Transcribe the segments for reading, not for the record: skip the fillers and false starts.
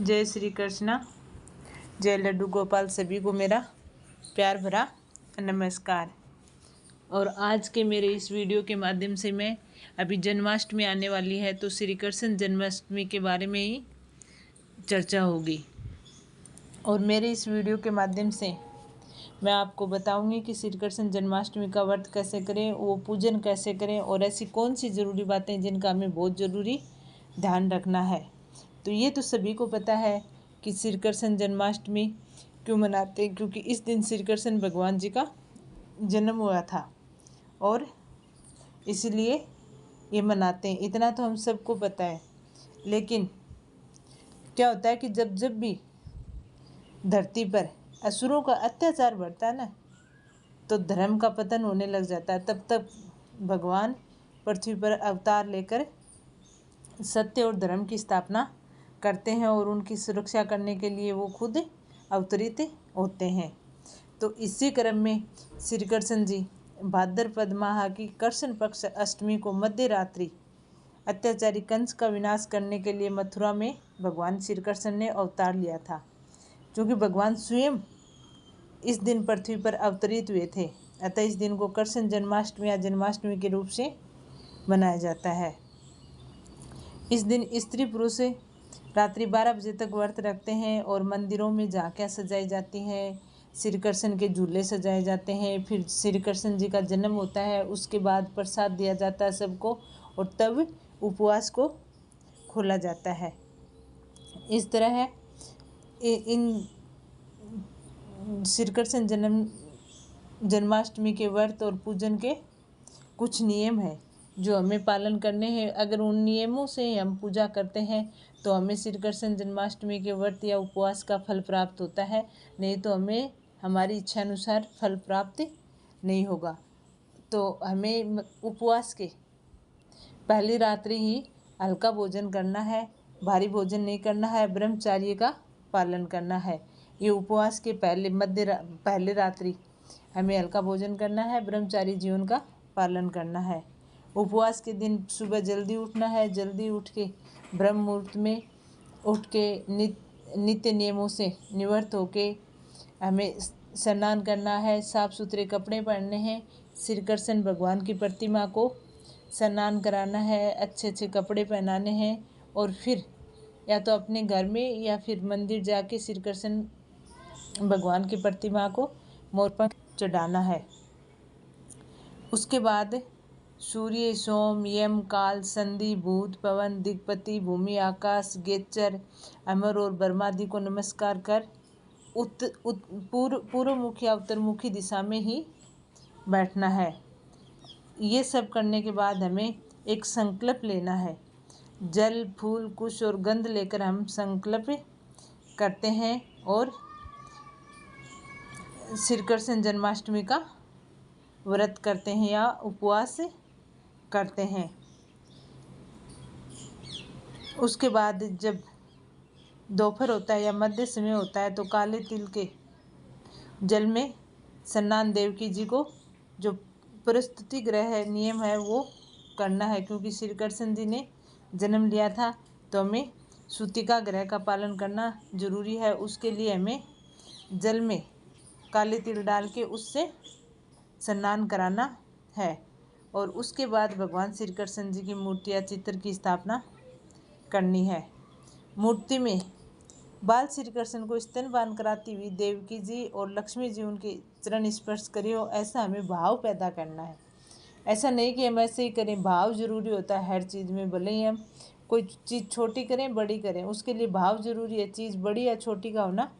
जय श्री कृष्णा, जय लड्डू गोपाल। सभी को मेरा प्यार भरा नमस्कार। और आज के मेरे इस वीडियो के माध्यम से मैं अभी जन्माष्टमी आने वाली है तो श्री कृष्ण जन्माष्टमी के बारे में ही चर्चा होगी। और मेरे इस वीडियो के माध्यम से मैं आपको बताऊंगी कि श्री कृष्ण जन्माष्टमी का व्रत कैसे करें, वो पूजन कैसे करें और ऐसी कौन सी ज़रूरी बातें जिनका हमें बहुत ज़रूरी ध्यान रखना है। तो ये तो सभी को पता है कि श्री कृष्ण जन्माष्टमी क्यों मनाते हैं, क्योंकि इस दिन श्री कृष्ण भगवान जी का जन्म हुआ था और इसलिए ये मनाते हैं। इतना तो हम सबको पता है। लेकिन क्या होता है कि जब जब भी धरती पर असुरों का अत्याचार बढ़ता है ना, तो धर्म का पतन होने लग जाता है। तब तक भगवान पृथ्वी पर अवतार लेकर सत्य और धर्म की स्थापना करते हैं और उनकी सुरक्षा करने के लिए वो खुद अवतरित होते हैं। तो इसी क्रम में श्री कृष्ण जी भाद्रपद माह की कृष्ण पक्ष अष्टमी को मध्य रात्रि अत्याचारी कंस का विनाश करने के लिए मथुरा में भगवान श्री कृष्ण ने अवतार लिया था। क्योंकि भगवान स्वयं इस दिन पृथ्वी पर अवतरित हुए थे, अतः इस दिन को कृष्ण जन्माष्टमी या जन्माष्टमी के रूप से मनाया जाता है। इस दिन स्त्री पुरुष रात्रि 12 बजे तक व्रत रखते हैं और मंदिरों में झांकियाँ सजाई जाती हैं, श्री कृष्ण के झूले सजाए जाते हैं। फिर श्री कृष्ण जी का जन्म होता है, उसके बाद प्रसाद दिया जाता है सबको और तब उपवास को खोला जाता है। इस तरह इन श्री कृष्ण जन्माष्टमी के व्रत और पूजन के कुछ नियम हैं जो हमें पालन करने हैं। अगर उन नियमों से हम पूजा करते हैं तो हमें श्री कृष्ण जन्माष्टमी के व्रत या उपवास का फल प्राप्त होता है, नहीं तो हमें हमारी इच्छा अनुसार फल प्राप्त नहीं होगा। तो हमें उपवास के पहली रात्रि ही हल्का भोजन करना है, भारी भोजन नहीं करना है, ब्रह्मचर्य का पालन करना है। ये उपवास के पहले रात्रि हमें हल्का भोजन करना है, ब्रह्मचारी जीवन का पालन करना है। उपवास के दिन सुबह जल्दी उठना है, जल्दी उठ के ब्रह्म मुहूर्त में उठ के नित्य नियमों से निवृत्त होके हमें स्नान करना है, साफ सुथरे कपड़े पहनने हैं, श्री कृष्ण भगवान की प्रतिमा को स्नान कराना है, अच्छे अच्छे कपड़े पहनाने हैं और फिर या तो अपने घर में या फिर मंदिर जाके श्री कृष्ण भगवान की प्रतिमा को मोरपंख चढ़ाना है। उसके बाद सूर्य, सोम, यम, काल, संधि, भूत, पवन, दिक्पति, भूमि, आकाश, गेचर, अमर और ब्रह्मादि को नमस्कार कर पूर्वमुखी या उत्तरमुखी दिशा में ही बैठना है। ये सब करने के बाद हमें एक संकल्प लेना है। जल, फूल, कुश और गंध लेकर हम संकल्प करते हैं और श्री कृष्ण जन्माष्टमी का व्रत करते हैं या उपवास करते हैं। उसके बाद जब दोपहर होता है या मध्य समय होता है तो काले तिल के जल में स्नान देवकी जी को जो प्रस्तुति ग्रह नियम है वो करना है। क्योंकि श्री कृष्ण जी ने जन्म लिया था तो हमें सूतिका ग्रह का पालन करना जरूरी है। उसके लिए हमें जल में काले तिल डाल के उससे स्नान कराना है और उसके बाद भगवान श्री कृष्ण जी की मूर्ति या चित्र की स्थापना करनी है। मूर्ति में बाल श्री कृष्ण को स्तनपान कराती हुई देवकी जी और लक्ष्मी जी उनके चरण स्पर्श करें और ऐसा हमें भाव पैदा करना है। ऐसा नहीं कि हम ऐसे ही करें, भाव जरूरी होता है हर चीज़ में। भले ही हम कोई चीज़ छोटी करें बड़ी करें, उसके लिए भाव जरूरी है। चीज़ बड़ी या छोटी का होना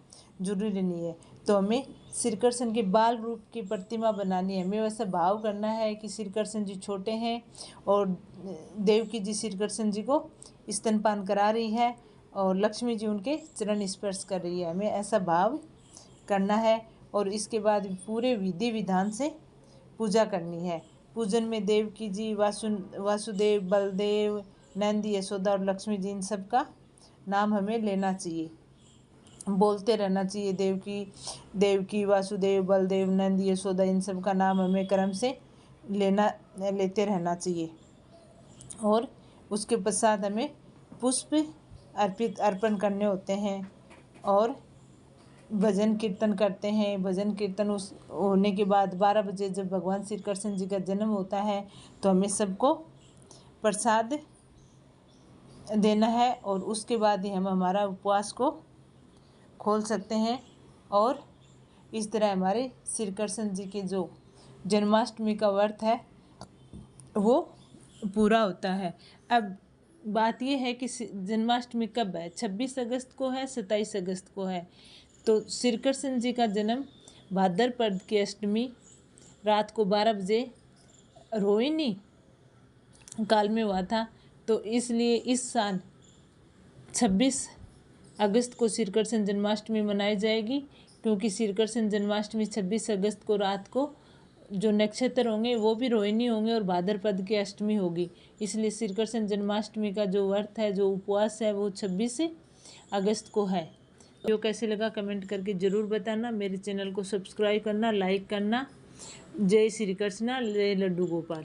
जरूरी नहीं है। तो हमें श्री कृष्ण के बाल रूप की प्रतिमा बनानी है। हमें वैसा भाव करना है कि श्री कृष्ण जी छोटे हैं और देवकी जी श्री कृष्ण जी को स्तनपान करा रही है और लक्ष्मी जी उनके चरण स्पर्श कर रही है। हमें ऐसा भाव करना है और इसके बाद पूरे विधि विधान से पूजा करनी है। पूजन में देवकी जी, वासुदेव, बलदेव, नंदी, यशोदा और लक्ष्मी जी इन सब का नाम हमें लेना चाहिए, बोलते रहना चाहिए। देवकी, वासुदेव, बलदेव, नंदी, यशोदा इन सब का नाम हमें क्रम से लेते रहना चाहिए। और उसके पश्चात हमें पुष्प अर्पण करने होते हैं और भजन कीर्तन करते हैं। भजन कीर्तन उस होने के बाद 12 बजे जब भगवान श्री कृष्ण जी का जन्म होता है तो हमें सबको प्रसाद देना है और उसके बाद ही हम हमारा उपवास को खोल सकते हैं और इस तरह हमारे श्री कृष्ण जी के जो जन्माष्टमी का व्रत है वो पूरा होता है। अब बात ये है कि जन्माष्टमी कब है, 26 अगस्त को है, 27 अगस्त को है। तो श्री कृष्ण जी का जन्म भाद्रपद की अष्टमी रात को 12 बजे रोहिणी काल में हुआ था। तो इसलिए इस साल 26 अगस्त को श्री कृष्ण जन्माष्टमी मनाई जाएगी, क्योंकि श्री कृष्ण जन्माष्टमी 26 अगस्त को रात को जो नक्षत्र होंगे वो भी रोहिणी होंगे और भाद्रपद की अष्टमी होगी। इसलिए श्री कृष्ण जन्माष्टमी का जो व्रत है, जो उपवास है, वो 26 अगस्त को है। वीडियो कैसे लगा कमेंट करके ज़रूर बताना। मेरे चैनल को सब्सक्राइब करना, लाइक करना। जय श्री कृष्णा, जय लड्डू गोपाल।